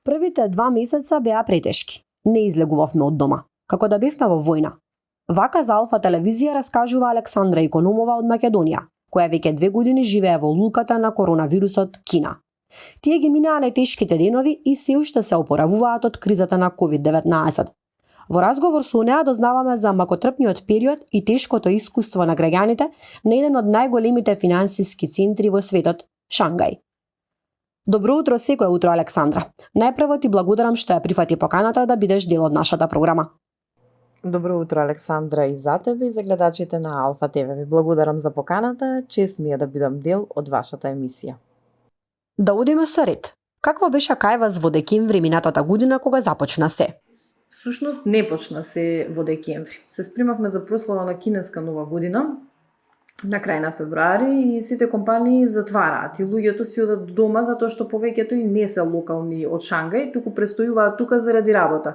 Првите 2 месеца беа претешки. Не излегувавме од дома, како да бевме во војна. Вака за Алфа телевизија раскажува Александра Икономова од Македонија, која веќе 2 години живее во лулката на коронавирусот Кина. Тие ги минаа најтешките денови и се уште се опоравуваат од кризата на COVID-19. Во разговор со неа дознаваме за макотрпниот период и тешкото искуство на граѓаните на еден од најголемите финансиски центри во светот, Шангај. Добро утро секое утро, Александра. Најпрво ти благодарам што ја прифати поканата да бидеш дел од нашата програма. Добро утро, Александра, и за тебе и за гледачите на Алфа ТВ. Ви благодарам за поканата. Чест ми е да бидам дел од вашата емисија. Да одиме со ред. Каква беше кај вас во декември минатата година кога започна се? Всушност не почна се во декември. Се спремавме за прослава на кинеска нова година на крај на февруари и сите компании затвараат и луѓето си одат дома затоа што повеќето и не се локални од Шангај, туку престојуваат тука заради работа.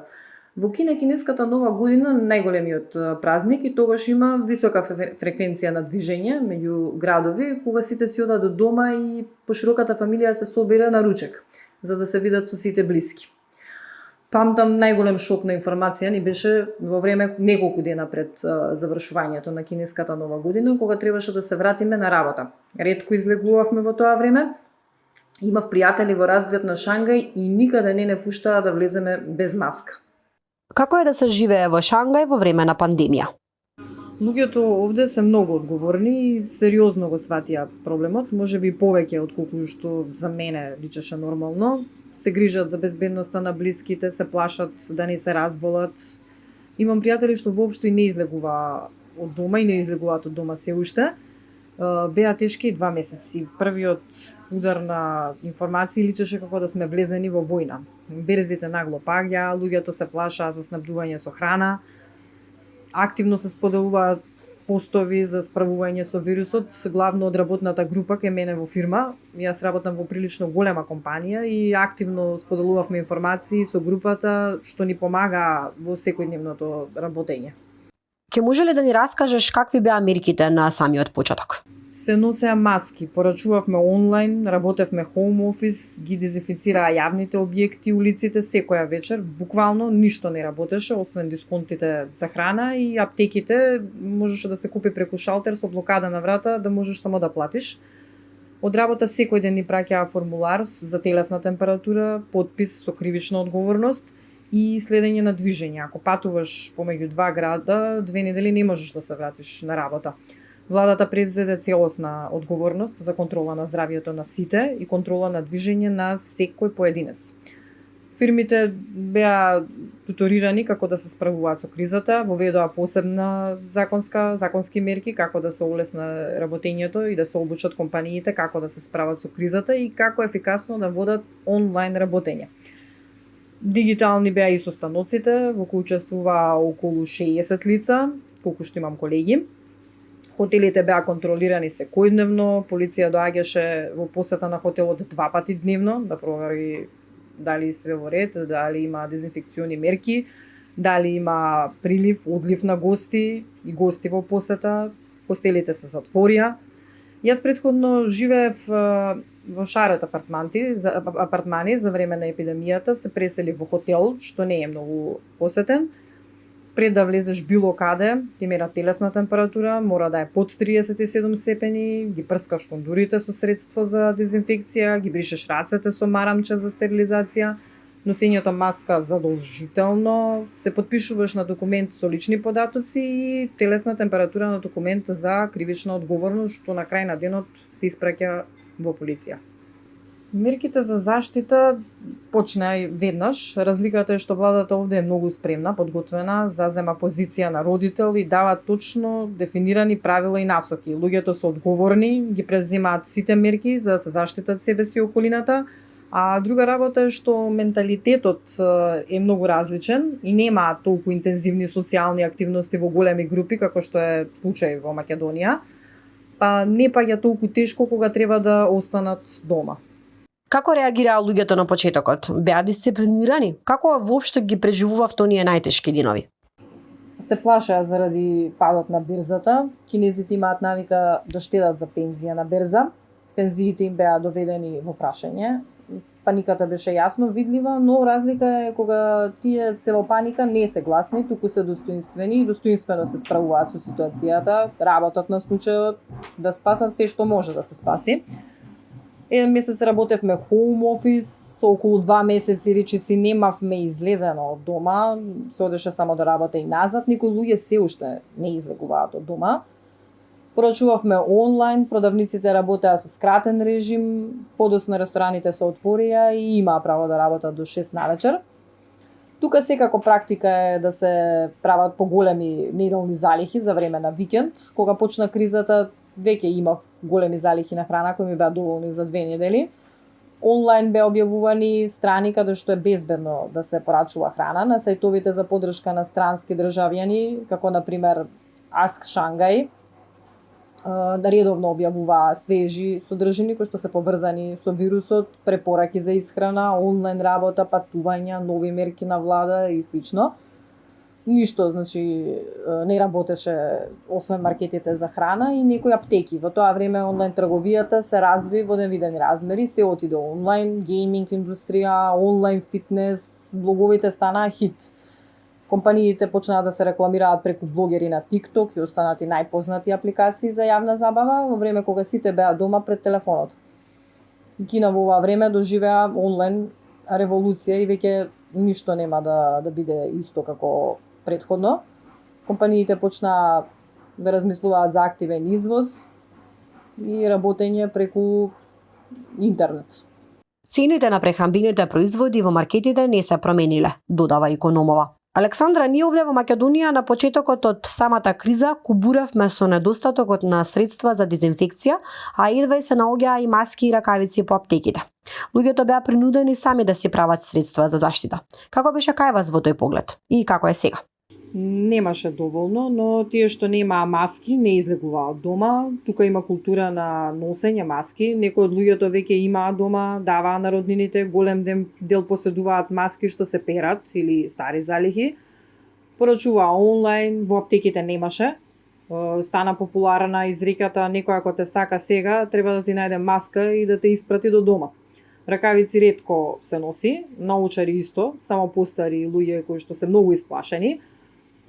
Во Кина кинеската нова година најголемиот празник и тогаш има висока фреквенција на движење меѓу градови кога сите си одат дома и пошироката фамилија се собира на ручек за да се видат со сите блиски. Памтам најголем шок на информација ни беше во време неколку дена пред завршувањето на кинеската нова година, кога требаше да се вратиме на работа. Ретко излегувавме во тоа време. Имав пријатели во раздвојот на Шангај и никаде не пуштаа да влеземе без маска. Како е да се живее во Шангај во време на пандемија? Луѓето овде се многу одговорни и сериозно го сватија проблемот, можеби повеќе отколку што за мене личеше нормално. Се грижат за безбедноста на блиските, се плашат да не се разболат. Имам пријатели што воопшто и не излегува од дома и не излегуваат од дома се уште. Беа тешки 2 месеци. Првиот удар на информации личеше како да сме влезени во војна. Берзите нагло паѓа, луѓето се плашаа за снабдување со храна. Активно се споделуваат постови за справување со вирусот, главно од работната група кај мене во фирма. Јас работам во прилично голема компанија и активно споделувавме информации со групата што ни помага во секојдневното работење. Ке може ли да ни раскажеш какви беа мерките на самиот почеток? Се носеа маски, порачувавме онлайн, работевме хоум офис, ги дезинфицираа јавните објекти, улиците секоја вечер, буквално ништо не работеше освен дисконтите за храна и аптеките можеше да се купи преку шалтер со блокада на врата да можеш само да платиш. Од работа секој ден ни праќаа формулар за телесна температура, подпис со кривична одговорност и следење на движење. Ако патуваш помеѓу 2 града, 2 недели не можеш да се вратиш на работа. Владата превзеде целосна одговорност за контрола на здравјето на сите и контрола на движење на секој поединец. Фирмите беа туторирани како да се справуваат со кризата, воведоа посебна законски мерки како да се олесна работењето и да се обучат компаниите како да се справат со кризата и како ефикасно да водат онлайн работење. Дигитални беа и состаноците, во кои учествуваа околу 60 лица, колку што имам колеги. Хотелите беа контролирани секојдневно, полиција доаѓаше во посета на хотелот 2 пати дневно да провери дали све во ред, дали има дезинфекциони мерки, дали има прилив, одлив на гости и гости во посета. Хостелите се затворија. Јас претходно живеев во шарет апартмани за време на епидемијата, се пресели во хотел, што не е многу посетен. Пред да влезеш било каде, ти мера телесна температура, мора да е под 37 степени, ги прскаш кондурите со средство за дезинфекција, ги бришеш рацете со марамче за стерилизација, носењето маска задолжително, се подпишуваш на документ со лични податоци и телесна температура на документ за кривична одговорност, што на крај на денот се испраќа во полиција. Мерките за заштита почна веднаш. Разликата е што владата овде е многу спремна, подготвена, зазема позиција на родител и дава точно дефинирани правила и насоки. Луѓето се одговорни, ги преземаат сите мерки за да се заштитат себе си и околината, а друга работа е што менталитетот е многу различен и нема толку интензивни социјални активности во големи групи како што е случај во Македонија, па не паѓа толку тешко кога треба да останат дома. Како реагираа луѓето на почетокот? Беа дисциплинирани? Како воопшто ги преживував оние најтешки денови? Се плашеа заради падот на берзата. Кинезите имаат навика да штедат за пензија на берза. Пензиите им беа доведени во прашање. паниката беше јасно видлива, но разлика е кога тие се во паника не се гласни, туку се достоинствени и достоинствено се справуваат со ситуацијата, работат на случајот да спасат се што може да се спаси. Еден месец работевме home office, со околу 2 месеци речиси немавме излезено од дома, се одеше само да работа и назад, некои луѓе се уште не излегуваат од дома. Порачувавме онлайн, продавниците работеа со скратен режим, подоцна рестораните се отворија и имаа право да работат до 6 навечер. Тука секако практика е да се прават поголеми неделни залихи за време на викенд. Кога почна кризата, веќе имав големи залихи на храна кои ми беа доволни за 2 недели. Онлайн беа објавувани страни каде што е безбедно да се порачува храна на сајтовите за поддршка на странски државјани, како на пример Ask Shanghai, да редовно објавуваа свежи содржини кои што се поврзани со вирусот, препораки за исхрана, онлайн работа, патувања, нови мерки на влада и слично. Ништо, значи, не работеше освен маркетите за храна и некои аптеки. Во тоа време онлайн трговијата се разви во невидени размери, се отиде онлайн, гейминг индустрија, онлайн фитнес, блоговите станаа хит. Компаниите почнаа да се рекламираат преку блогери на TikTok и останати најпознати апликации за јавна забава во време кога сите беа дома пред телефонот. И Кина во ова време доживеа онлайн револуција и веќе ништо нема да биде исто како претходно. Компаниите почнаа да размислуваат за активен извоз и работење преку интернет. Цените на прехранбените производи во маркетите не се промениле, додава икономова. Александра, ние овде во Македонија на почетокот од самата криза кубуравме со недостатокот на средства за дезинфекција, а едва се наоѓаа и маски и ракавици по аптеките. Луѓето беа принудени сами да си прават средства за заштита. Како беше кај вас во тој поглед? И како е сега? Немаше доволно, но тие што немаа маски не излегуваа од дома. Тука има култура на носење маски. Некои од луѓето веќе имаа дома, даваа на роднините, голем дел поседуваат маски што се перат или стари залихи. Порачуваа онлайн, во аптеките немаше. Стана популарна изреката некој ако те сака сега, треба да ти најде маска и да те испрати до дома. Ракавици ретко се носи, научари исто, само постари луѓе кои што се многу исплашени.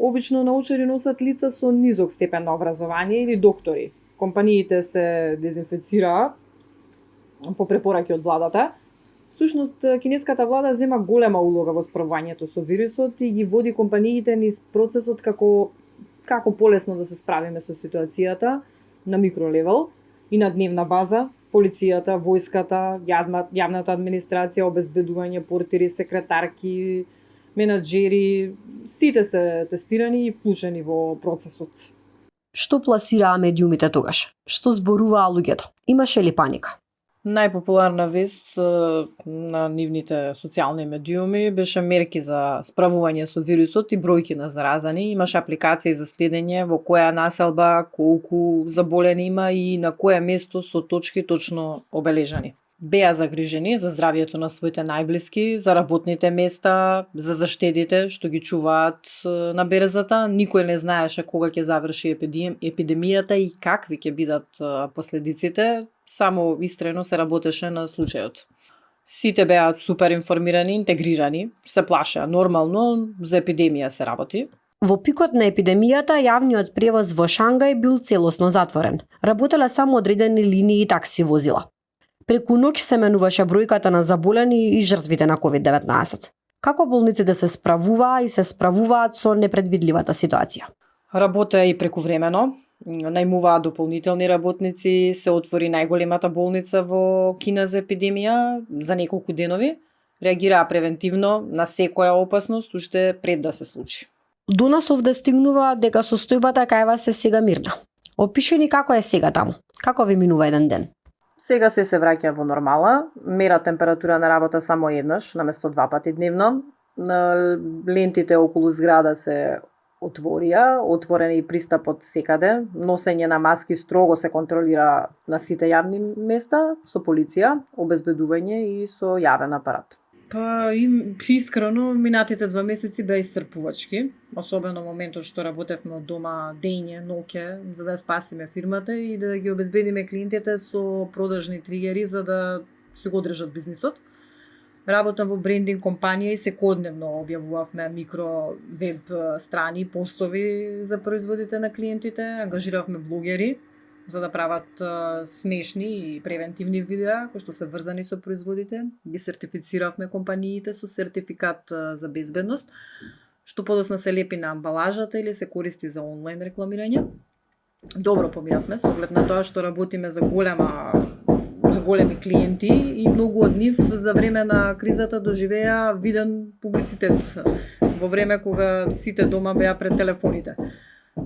Обично научари носат лица со низок степен на образование или доктори. Компаниите се дезинфицираа по препораки од владата. Всушност, кинеската влада зема голема улога во справувањето со вирусот и ги води компаниите низ процесот како полесно да се справиме со ситуацијата на микролевел и на дневна база. Полицијата, војската, јавната администрација, обезбедување, портери, секретарки, менаџери, сите се тестирани и вклучени во процесот. Што пласираа медиумите тогаш? Што зборуваа луѓето? Имаше ли паника? Најпопуларна вест на нивните социјални медиуми беше мерки за справување со вирусот и бројки на заразани. Имаше апликации за следење во која населба, колку заболени има и на кое место со точки точно обележани. Беа загрижени за здравието на своите најблиски, за работните места, за заштедите што ги чуваат на берзата. Никој не знаеше кога ќе заврши епидемијата и какви ќе бидат последиците. Само истрено се работеше на случајот. Сите беа супер информирани, интегрирани, се плашеа нормално, за епидемија се работи. Во пикот на епидемијата, јавниот превоз во Шангај бил целосно затворен. Работеле само одредени линии и такси возила. Преку ноќ се менуваше бројката на заболени и жртвите на COVID-19. Како болниците се справуваа и се справуваат со непредвидливата ситуација? Работеа и прекувремено, најмуваа дополнителни работници, се отвори најголемата болница во Кина за епидемија за неколку денови, реагираа превентивно на секоја опасност уште пред да се случи. До нас овде стигнува дека состојбата кај вас е сега мирна. Опиши ни како е сега таму. Како ви минува еден ден? Сега се враќа во нормала, мера температура на работа само еднаш, наместо 2 пати дневно. Лентите околу зграда се отворија, отворен и пристапот секаде. Носење на маски строго се контролира на сите јавни места со полиција, обезбедување и со јавен апарат. Искрено, минатите 2 месеци беа исцрпувачки, особено моментот што работевме од дома дење, ноќе, за да спасиме фирмата и да ги обезбедиме клиентите со продажни тригери за да се го одржат бизнисот. Работам во брендинг компанија и секојдневно објавувавме микро веб страни, постови за производите на клиентите, ангажиравме блогери за да прават смешни и превентивни видеа кои што се врзани со производите. Ги сертифициравме компаниите со сертификат за безбедност, што подосна се лепи на амбалажата или се користи за онлайн рекламирање. Добро поминавме со оглед на тоа што работиме за големи клиенти и многу од нив за време на кризата доживеа виден публицитет во време кога сите дома беа пред телефоните.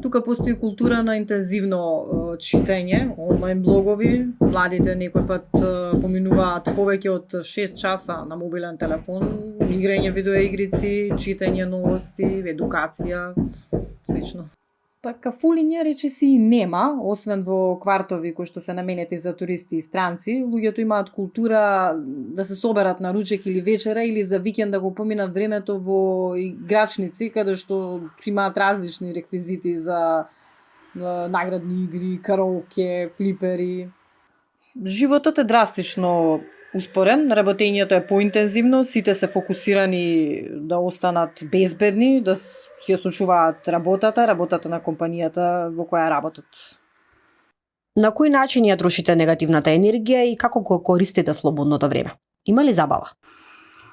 Тука постои култура на интензивно читање, онлайн блогови, младите некој пат поминуваат повеќе од 6 часа на мобилен телефон, играње видеоигрици, читање новости, едукација, слично. Така фулиња речиси и нема, освен во квартови кои што се наменети за туристи и странци, луѓето имаат култура да се соберат на ручек или вечера или за викенд да го поминат времето во играчници каде што имаат различни реквизити за наградни игри, караоке, флипери. Животот е драстично успорен, работењето е поинтензивно, сите се фокусирани да останат безбедни, да си ја сочуваат работата на компанијата во која работат. На кој начин ја трошите негативната енергија и како го користите слободното време? Има ли забава?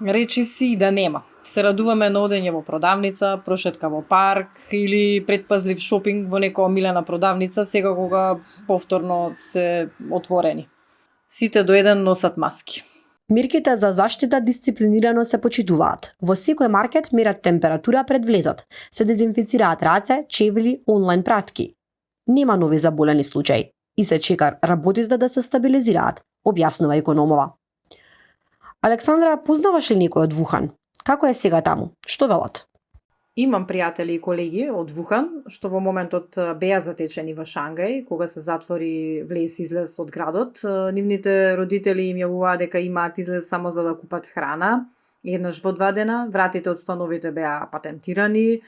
Речи си и да нема. Се радуваме на одење во продавница, прошетка во парк или предпазлив шопинг во некоја омилена продавница сега кога повторно се отворени. Сите до еден носат маски. Мерките за заштита дисциплинирано се почитуваат. Во секој маркет мерат температура пред влезот. Се дезинфицираат раце, чевли, онлайн пратки. Нема нови заболени случаи и се чека работите да се стабилизираат, објаснува економова. Александра, познаваш ли некој од Вухан? Како е сега таму? Што велат? Имам пријатели и колеги од Вухан, што во моментот беа затечени во Шангај, кога се затвори влез-излез од градот. Нивните родители им јавуваа дека имаат излез само за да купат храна, еднаш во 2 дена. Вратите од становите беа патентирани,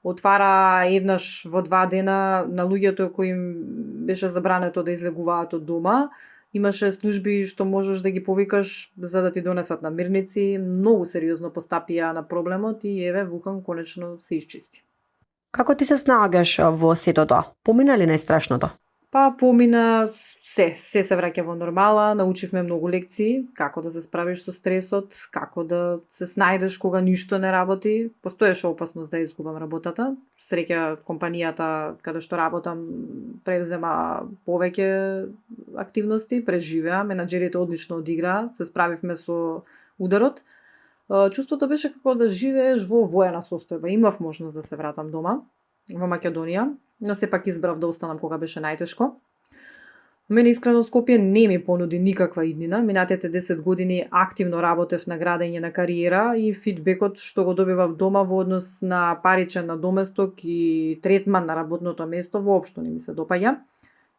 отвара еднаш во 2 дена на луѓето кои им беше забрането да излегуваат од дома. Имаше служби што можеш да ги повикаш за да ти донесат намирници. Многу сериозно постапија на проблемот и еве Вухан конечно се исчисти. Како ти се снаоѓаш во сето тоа? Помина ли најстрашното? Па помина се враќа во нормала, научивме многу лекции, како да се справиш со стресот, како да се снајдеш кога ништо не работи. Постоеше опасност да изгубам работата. Среќа компанијата каде што работам превзема повеќе активности, преживеа, менаџерите одлично одиграа, се справивме со ударот. Чувството беше како да живееш во воена состојба. Имав можност да се вратам дома во Македонија, но сепак избрав да останам кога беше најтешко. Мене искрено Скопје не ми понуди никаква иднина. Минатите 10 години активно работев на градење на кариера и фидбекот што го добивав дома во однос на паричен надоместок и третман на работното место воопшто не ми се допаѓа.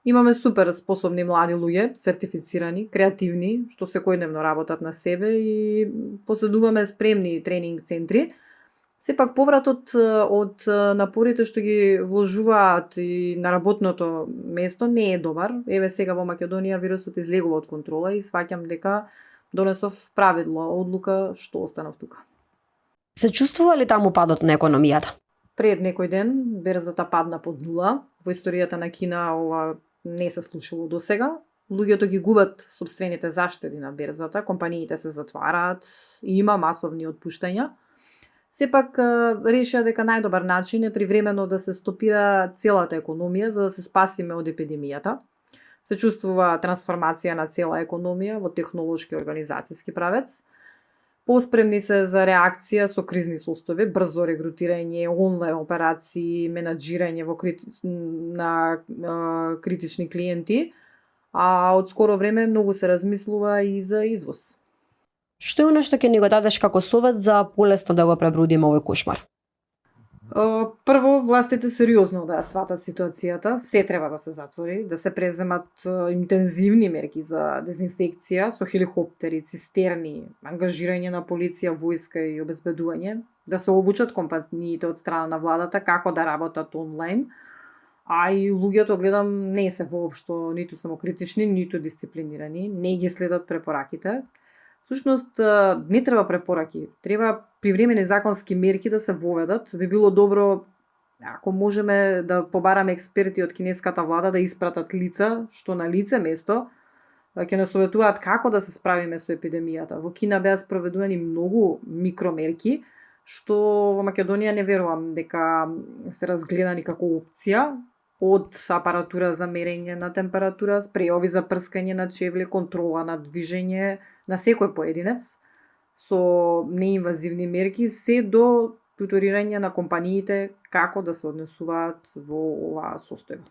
Имаме супер способни млади луѓе, сертифицирани, креативни, што секојдневно работат на себе и поседуваме спремни тренинг центри. Сепак повратот од напорите што ги вложуваат и на работното место не е добар. Еве сега во Македонија вирусот излегува од контрола и сваќам дека донесов правилна одлука што останав тука. Се чувствува ли таму падот на економијата? Пред некој ден берзата падна под нула. Во историјата на Кина ова не се случило досега. Луѓето ги губат сопствените заштеди на берзата, компаниите се затвараат и има масовни отпуштања. Сепак решија дека најдобар начин е привремено да се стопира целата економија за да се спасиме од епидемијата. Се чувствува трансформација на цела економија во технолошки организацијски правец. Поспремни се за реакција со кризни состојби, брзо регрутирање, онлайн операции, менаџирање на критични клиенти, а од скоро време многу се размислува и за извоз. Што е нешто ќе ни го дадеш како совет за полесно да го пребродиме овој кошмар? Прво, властите сериозно да ја сватат ситуацијата, се треба да се затвори, да се преземат интензивни мерки за дезинфекција со хеликоптери, цистерни, ангажирање на полиција, војска и обезбедување, да се обучат компаниите од страна на владата како да работат онлайн, а и луѓето гледам не се воопшто ниту самокритични, ниту дисциплинирани, не ги следат препораките. Всушност, не треба препораки, треба привремени законски мерки да се воведат. Би било добро ако можеме да побараме експерти од кинеската влада да испратат лица, што на лице место ќе нас советуваат како да се справиме со епидемијата. Во Кина беа спроведувани многу микромерки, што во Македонија не верувам дека се разгледани како опција, од апаратура за мерење на температура, спреови за прскање на чевли, контрола на движење на секој поединец со неинвазивни мерки, се до туторирање на компаниите како да се однесуваат во оваа состојба.